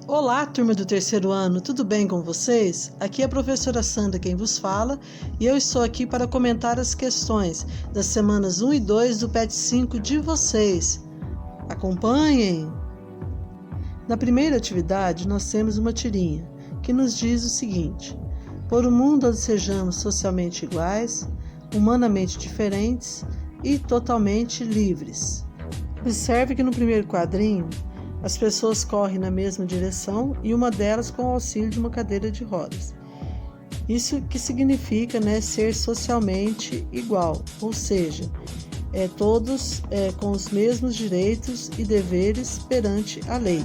Olá, turma do terceiro ano, tudo bem com vocês? Aqui é a professora Sandra quem vos fala e eu estou aqui para comentar as questões das semanas 1 e 2 do PET 5 de vocês. Acompanhem! Na primeira atividade, nós temos uma tirinha que nos diz o seguinte: por um mundo onde sejamos socialmente iguais, humanamente diferentes e totalmente livres. Observe que no primeiro quadrinho, as pessoas correm na mesma direção e uma delas com o auxílio de uma cadeira de rodas. Isso que significa, ser socialmente igual, ou seja, todos com os mesmos direitos e deveres perante a lei.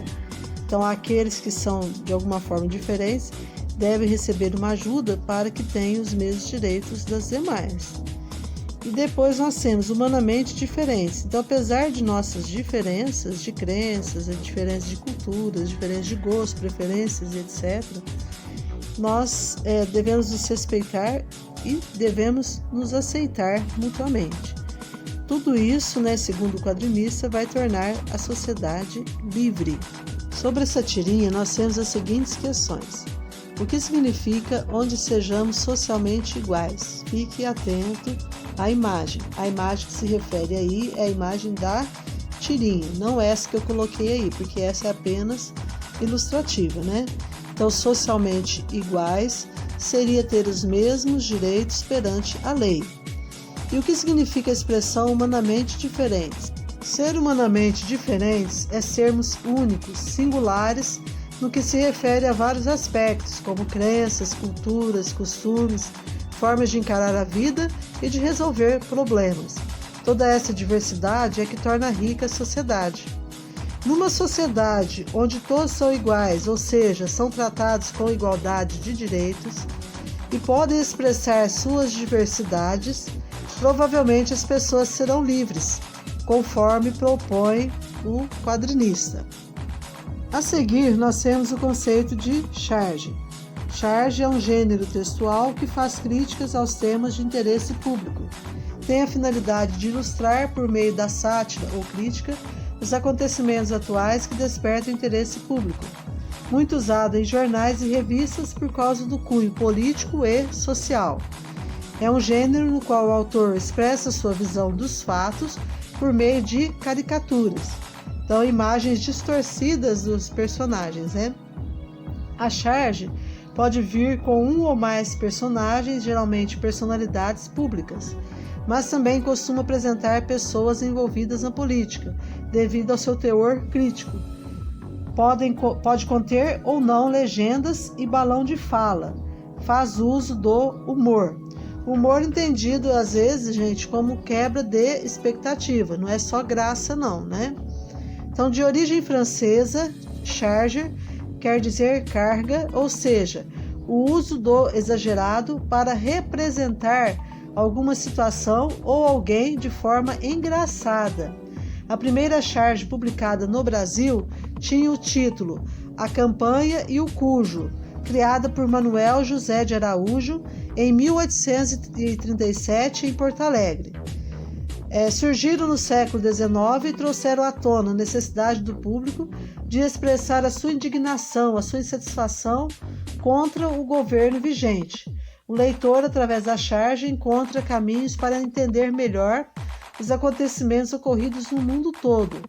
Então, aqueles que são de alguma forma diferentes devem receber uma ajuda para que tenham os mesmos direitos das demais. E depois nós temos humanamente diferentes. Então, apesar de nossas diferenças de crenças, diferenças de culturas, diferenças de gostos, preferências, etc., nós devemos nos respeitar e devemos nos aceitar mutuamente. Tudo isso, segundo o quadrinista, vai tornar a sociedade livre. Sobre essa tirinha, nós temos as seguintes questões. O que significa onde sejamos socialmente iguais? Fique atento à imagem. A imagem que se refere aí é a imagem da tirinha, não essa que eu coloquei aí, porque essa é apenas ilustrativa, Então, socialmente iguais seria ter os mesmos direitos perante a lei. E o que significa a expressão humanamente diferentes? Ser humanamente diferentes é sermos únicos, singulares, no que se refere a vários aspectos, como crenças, culturas, costumes, formas de encarar a vida e de resolver problemas. Toda essa diversidade é que torna rica a sociedade. Numa sociedade onde todos são iguais, ou seja, são tratados com igualdade de direitos e podem expressar suas diversidades, provavelmente as pessoas serão livres, conforme propõe o quadrinista. A seguir, nós temos o conceito de charge. Charge é um gênero textual que faz críticas aos temas de interesse público. Tem a finalidade de ilustrar, por meio da sátira ou crítica, os acontecimentos atuais que despertam interesse público. Muito usado em jornais e revistas por causa do cunho político e social. É um gênero no qual o autor expressa sua visão dos fatos por meio de caricaturas. Então, imagens distorcidas dos personagens, A charge pode vir com um ou mais personagens, geralmente personalidades públicas, mas também costuma apresentar pessoas envolvidas na política, devido ao seu teor crítico. Pode conter ou não legendas e balão de fala. Faz uso do humor. Humor entendido, às vezes, como quebra de expectativa. Não é só graça, não, Então, de origem francesa, charge quer dizer carga, ou seja, o uso do exagerado para representar alguma situação ou alguém de forma engraçada. A primeira charge publicada no Brasil tinha o título A Campanha e o Cujo, criada por Manuel José de Araújo em 1837 em Porto Alegre. Surgiram no século XIX e trouxeram à tona a necessidade do público de expressar a sua indignação, a sua insatisfação contra o governo vigente. O leitor, através da charge, encontra caminhos para entender melhor os acontecimentos ocorridos no mundo todo.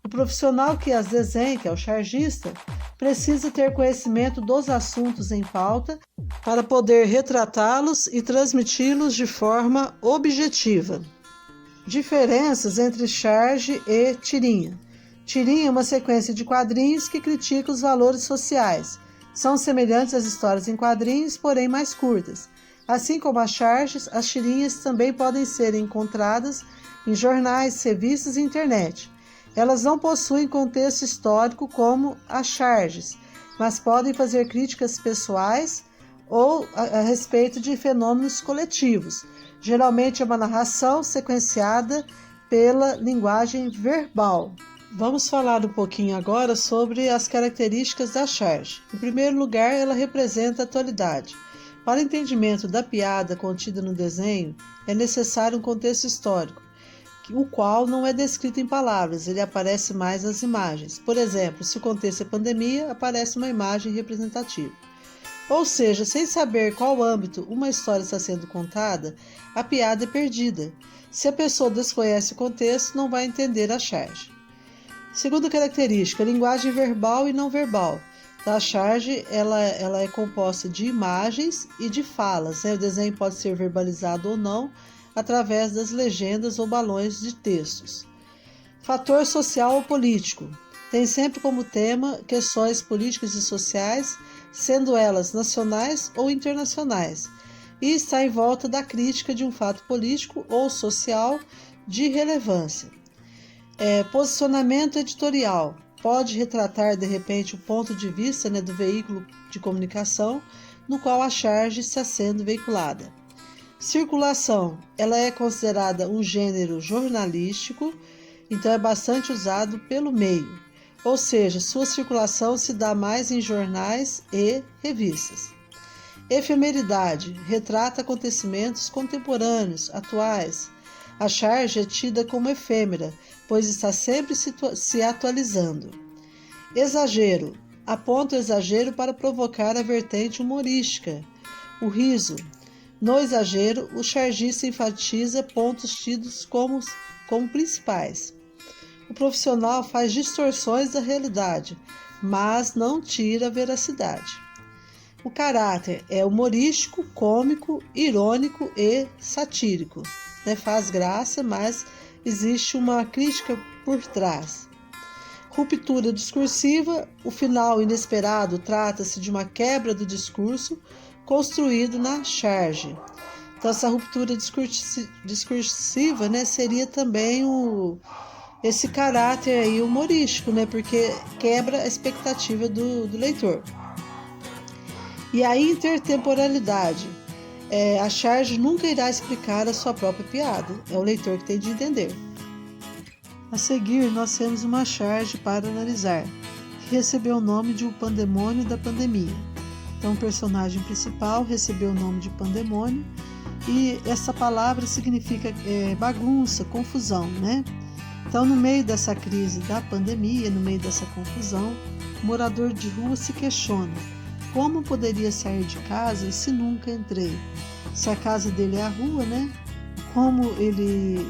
O profissional que as desenha, que é o chargista, precisa ter conhecimento dos assuntos em pauta para poder retratá-los e transmiti-los de forma objetiva. Diferenças entre charge e tirinha. Tirinha é uma sequência de quadrinhos que critica os valores sociais. São semelhantes às histórias em quadrinhos, porém mais curtas. Assim como as charges, as tirinhas também podem ser encontradas em jornais, revistas e internet. Elas não possuem contexto histórico como as charges, mas podem fazer críticas pessoais ou a respeito de fenômenos coletivos. Geralmente é uma narração sequenciada pela linguagem verbal. Vamos falar um pouquinho agora sobre as características da charge. Em primeiro lugar, ela representa a atualidade. Para o entendimento da piada contida no desenho, é necessário um contexto histórico, o qual não é descrito em palavras, ele aparece mais nas imagens. Por exemplo, se o contexto é pandemia, aparece uma imagem representativa. Ou seja, sem saber qual âmbito uma história está sendo contada, a piada é perdida. Se a pessoa desconhece o contexto, não vai entender a charge. Segunda característica, linguagem verbal e não verbal. Então, a charge ela é composta de imagens e de falas. O desenho pode ser verbalizado ou não, através das legendas ou balões de textos. Fator social ou político. Tem sempre como tema questões políticas e sociais, sendo elas nacionais ou internacionais, e está em volta da crítica de um fato político ou social de relevância. Posicionamento editorial. Pode retratar, de repente, o ponto de vista do veículo de comunicação no qual a charge está sendo veiculada. Circulação. Ela é considerada um gênero jornalístico, então é bastante usado pelo meio. Ou seja, sua circulação se dá mais em jornais e revistas. Efemeridade. Retrata acontecimentos contemporâneos, atuais. A charge é tida como efêmera, pois está sempre se atualizando. Exagero. Aponta o exagero para provocar a vertente humorística. O riso. No exagero, o chargista enfatiza pontos tidos como principais. O profissional faz distorções da realidade, mas não tira a veracidade. O caráter é humorístico, cômico, irônico e satírico. Faz graça, mas existe uma crítica por trás. Ruptura discursiva. O final inesperado trata-se de uma quebra do discurso construído na charge. Então, essa ruptura discursiva seria também esse caráter aí humorístico, porque quebra a expectativa do leitor. E a intertemporalidade. A charge nunca irá explicar a sua própria piada, é o leitor que tem de entender. A seguir, nós temos uma charge para analisar, que recebeu o nome de O Pandemônio da Pandemia. Então, o personagem principal recebeu o nome de Pandemônio, e essa palavra significa bagunça, confusão, Então, no meio dessa crise da pandemia, no meio dessa confusão, o morador de rua se questiona: como poderia sair de casa se nunca entrei? Se a casa dele é a rua, como ele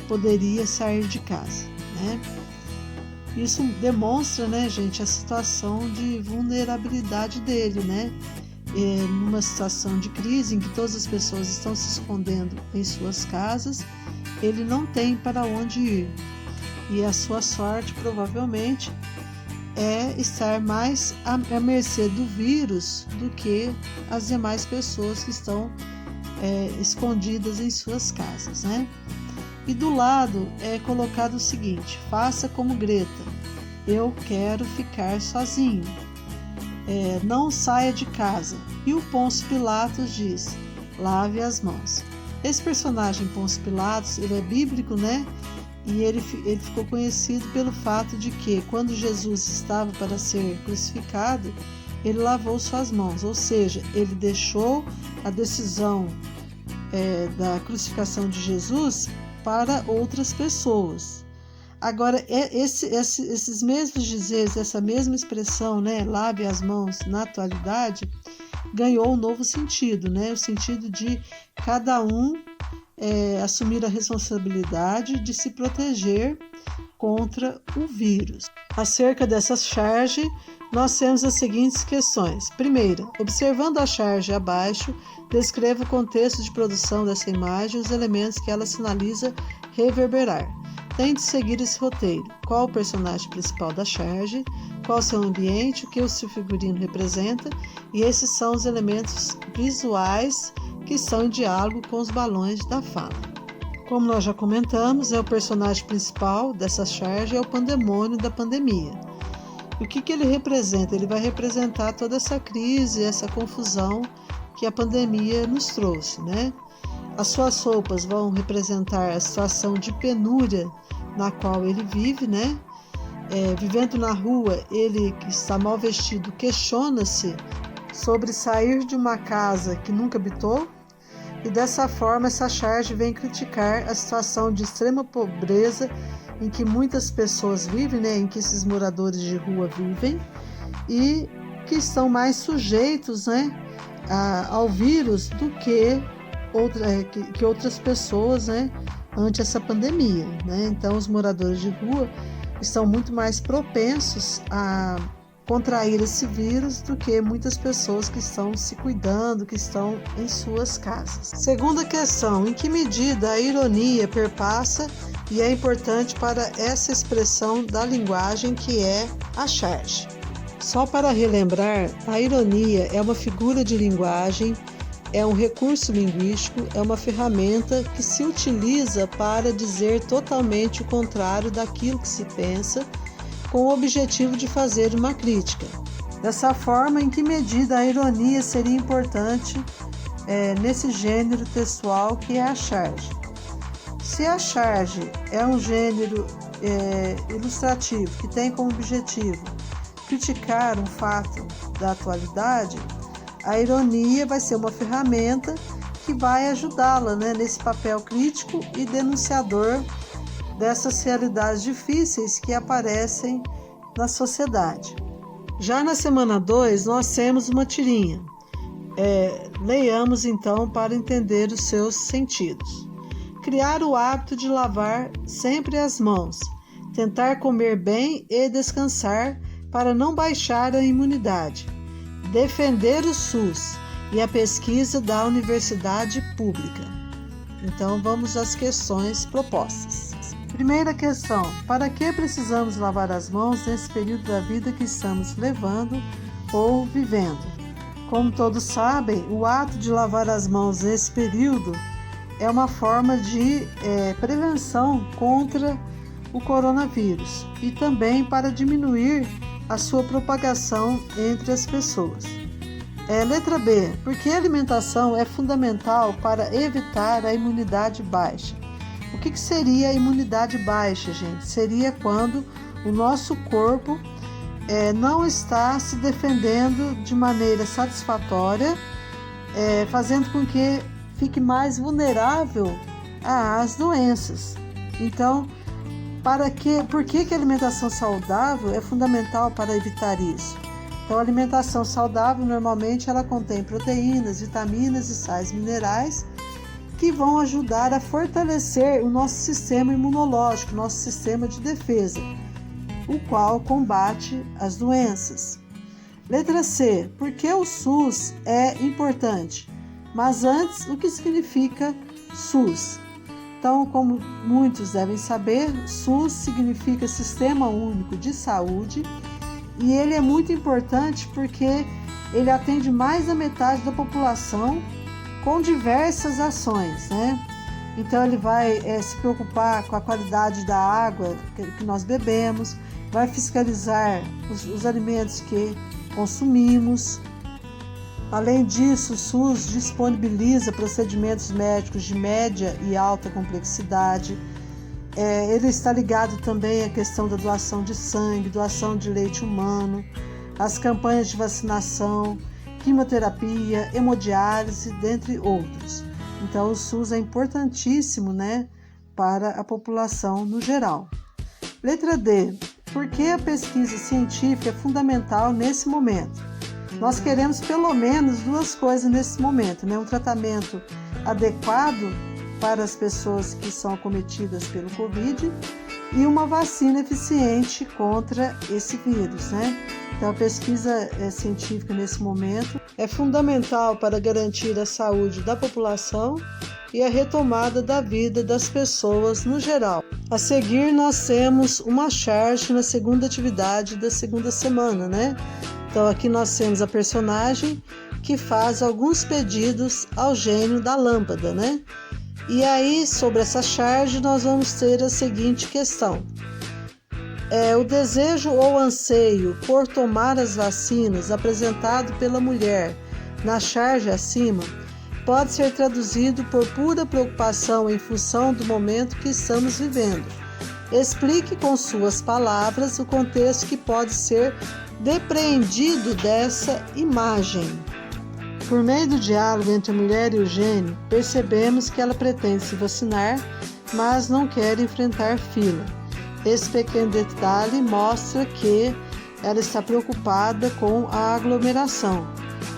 poderia sair de casa, Isso demonstra, gente, a situação de vulnerabilidade dele, numa situação de crise em que todas as pessoas estão se escondendo em suas casas, ele não tem para onde ir. E a sua sorte, provavelmente, é estar mais à mercê do vírus do que as demais pessoas que estão escondidas em suas casas, E do lado é colocado o seguinte: faça como Greta, eu quero ficar sozinho, não saia de casa. E o Pôncio Pilatos diz: lave as mãos. Esse personagem Pôncio Pilatos, ele é bíblico, E ele ficou conhecido pelo fato de que, quando Jesus estava para ser crucificado, ele lavou suas mãos, ou seja, ele deixou a decisão da crucificação de Jesus para outras pessoas. Agora, esses mesmos dizeres, essa mesma expressão, lave as mãos, na atualidade, ganhou um novo sentido, o sentido de cada um assumir a responsabilidade de se proteger contra o vírus. Acerca dessa charge, nós temos as seguintes questões. Primeira, observando a charge abaixo, descreva o contexto de produção dessa imagem e os elementos que ela sinaliza reverberar. Tente seguir esse roteiro. Qual o personagem principal da charge? Qual o seu ambiente? O que o seu figurino representa? E esses são os elementos visuais que estão em diálogo com os balões da fala. Como nós já comentamos, o personagem principal dessa charge é o pandemônio da pandemia. E o que ele representa? Ele vai representar toda essa crise, essa confusão que a pandemia nos trouxe, As suas roupas vão representar a situação de penúria na qual ele vive, vivendo na rua, ele que está mal vestido questiona-se sobre sair de uma casa que nunca habitou. e dessa forma essa charge vem criticar a situação de extrema pobreza em que muitas pessoas vivem, né, em que esses moradores de rua vivem e que estão mais sujeitos, né, ao vírus do que outras pessoas, né, ante essa pandemia, né? Então os moradores de rua estão muito mais propensos a contrair esse vírus do que muitas pessoas que estão se cuidando, que estão em suas casas. Segunda questão: em que medida a ironia perpassa e é importante para essa expressão da linguagem que é a charge? Só para relembrar, a ironia é uma figura de linguagem, é um recurso linguístico, é uma ferramenta que se utiliza para dizer totalmente o contrário daquilo que se pensa, com o objetivo de fazer uma crítica. Dessa forma, em que medida a ironia seria importante nesse gênero textual que é a charge? Se a charge é um gênero ilustrativo que tem como objetivo criticar um fato da atualidade, a ironia vai ser uma ferramenta que vai ajudá-la, né, nesse papel crítico e denunciador dessas realidades difíceis que aparecem na sociedade. Já na semana 2, nós temos uma tirinha. Leiamos então para entender os seus sentidos. Criar o hábito de lavar sempre as mãos, tentar comer bem e descansar para não baixar a imunidade, defender o SUS e a pesquisa da universidade pública. Então vamos às questões propostas. Primeira questão: para que precisamos lavar as mãos nesse período da vida que estamos levando ou vivendo? Como todos sabem, o ato de lavar as mãos nesse período é uma forma de prevenção contra o coronavírus e também para diminuir a sua propagação entre as pessoas. Letra B: por que a alimentação é fundamental para evitar a imunidade baixa? O que seria a imunidade baixa, gente? Seria quando o nosso corpo não está se defendendo de maneira satisfatória, fazendo com que fique mais vulnerável às doenças. Então, por que a alimentação saudável é fundamental para evitar isso? Então, a alimentação saudável, normalmente, ela contém proteínas, vitaminas e sais minerais que vão ajudar a fortalecer o nosso sistema imunológico, nosso sistema de defesa, o qual combate as doenças. Letra C: por que o SUS é importante? Mas antes, o que significa SUS? Então, como muitos devem saber, SUS significa Sistema Único de Saúde e ele é muito importante porque ele atende mais da metade da população com diversas ações, né? Então, ele vai se preocupar com a qualidade da água que nós bebemos, vai fiscalizar os alimentos que consumimos. Além disso, o SUS disponibiliza procedimentos médicos de média e alta complexidade. Ele está ligado também à questão da doação de sangue, doação de leite humano, as campanhas de vacinação, quimioterapia, hemodiálise, dentre outros. Então, o SUS é importantíssimo, né, para a população no geral. Letra D: por que a pesquisa científica é fundamental nesse momento? Nós queremos pelo menos duas coisas nesse momento, né? Um tratamento adequado para as pessoas que são acometidas pelo Covid e uma vacina eficiente contra esse vírus, né? Então, a pesquisa científica nesse momento é fundamental para garantir a saúde da população e a retomada da vida das pessoas no geral. A seguir, nós temos uma charge na segunda atividade da segunda semana, né? Então, aqui nós temos a personagem que faz alguns pedidos ao gênio da lâmpada, né? E aí, sobre essa charge, nós vamos ter a seguinte questão. O desejo ou anseio por tomar as vacinas apresentado pela mulher na charge acima pode ser traduzido por pura preocupação em função do momento que estamos vivendo. Explique com suas palavras o contexto que pode ser depreendido dessa imagem. Por meio do diálogo entre a mulher e o gênio, percebemos que ela pretende se vacinar, mas não quer enfrentar fila. Esse pequeno detalhe mostra que ela está preocupada com a aglomeração,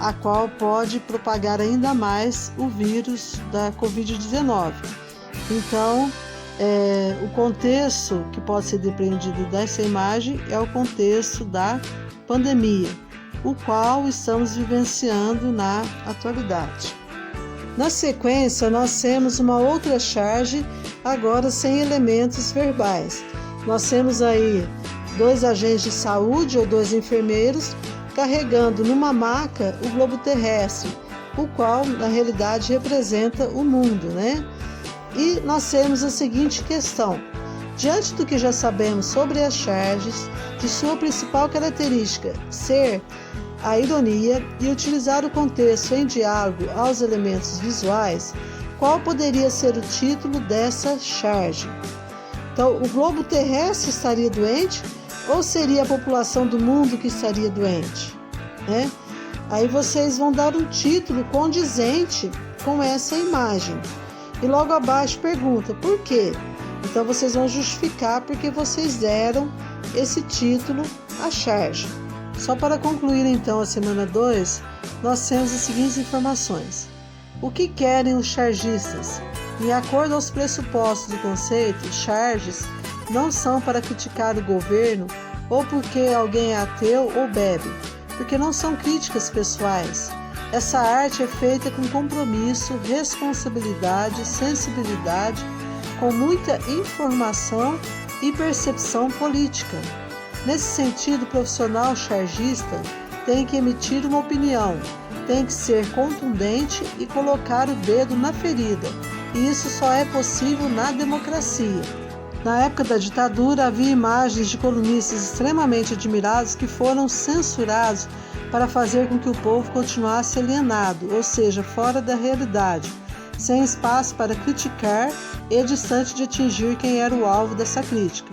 a qual pode propagar ainda mais o vírus da Covid-19. Então, o contexto que pode ser depreendido dessa imagem é o contexto da pandemia, o qual estamos vivenciando na atualidade. Na sequência, nós temos uma outra charge, agora sem elementos verbais. Nós temos aí 2 agentes de saúde ou 2 enfermeiros carregando numa maca o globo terrestre, o qual na realidade representa o mundo, né? E nós temos a seguinte questão: diante do que já sabemos sobre as charges, de sua principal característica ser a ironia e utilizar o contexto em diálogo aos elementos visuais, qual poderia ser o título dessa charge? Então, o globo terrestre estaria doente ou seria a população do mundo que estaria doente? Né? Aí vocês vão dar um título condizente com essa imagem. E logo abaixo pergunta, por quê? Então vocês vão justificar porque vocês deram esse título à charge. Só para concluir então a semana 2, nós temos as seguintes informações. O que querem os chargistas? De acordo aos pressupostos do conceito, charges não são para criticar o governo ou porque alguém é ateu ou bebe, porque não são críticas pessoais. Essa arte é feita com compromisso, responsabilidade, sensibilidade, com muita informação e percepção política. Nesse sentido, o profissional chargista tem que emitir uma opinião, tem que ser contundente e colocar o dedo na ferida. E isso só é possível na democracia. Na época da ditadura, havia imagens de colunistas extremamente admirados que foram censurados para fazer com que o povo continuasse alienado, ou seja, fora da realidade, sem espaço para criticar e distante de atingir quem era o alvo dessa crítica.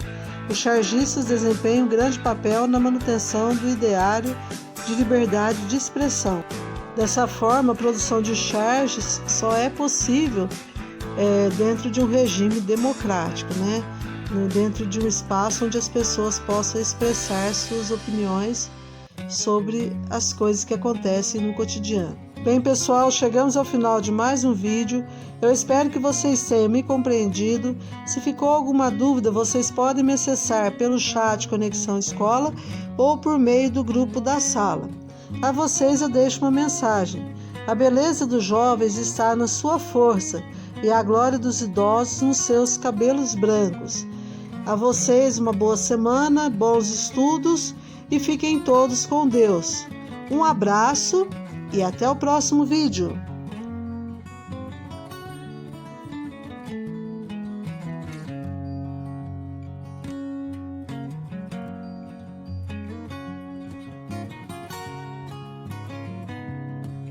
Os chargistas desempenham um grande papel na manutenção do ideário de liberdade de expressão. Dessa forma, a produção de charges só é possível dentro de um regime democrático, né? Dentro de um espaço onde as pessoas possam expressar suas opiniões sobre as coisas que acontecem no cotidiano. Bem, pessoal, chegamos ao final de mais um vídeo. Eu espero que vocês tenham me compreendido. Se ficou alguma dúvida, vocês podem me acessar pelo chat Conexão Escola ou por meio do grupo da sala. A vocês eu deixo uma mensagem. A beleza dos jovens está na sua força e a glória dos idosos nos seus cabelos brancos. A vocês uma boa semana, bons estudos e fiquem todos com Deus. Um abraço e até o próximo vídeo.